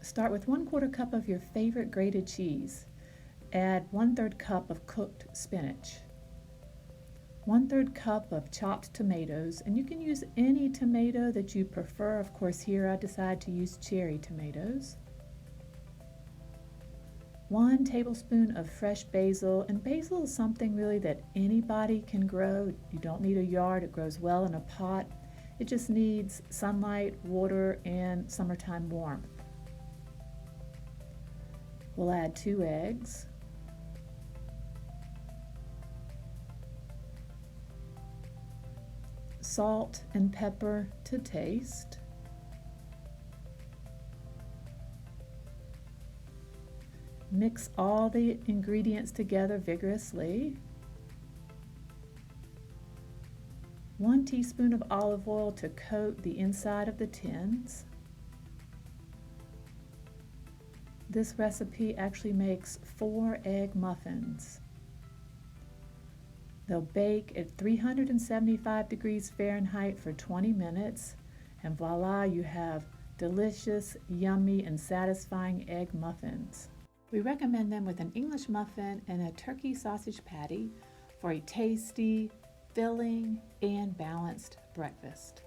Start with 1/4 cup of your favorite grated cheese. Add 1/3 cup of cooked spinach. 1/3 cup of chopped tomatoes, and you can use any tomato that you prefer. Of course, here I decided to use cherry tomatoes. 1 tablespoon of fresh basil, and basil is something really that anybody can grow. You don't need a yard, it grows well in a pot. It just needs sunlight, water, and summertime warmth. We'll add 2 eggs. Salt and pepper to taste. Mix all the ingredients together vigorously. 1 teaspoon of olive oil to coat the inside of the tins. This recipe actually makes 4 egg muffins. They'll bake at 375 degrees Fahrenheit for 20 minutes, and voila, you have delicious, yummy, and satisfying egg muffins. We recommend them with an English muffin and a turkey sausage patty for a tasty, filling, and balanced breakfast.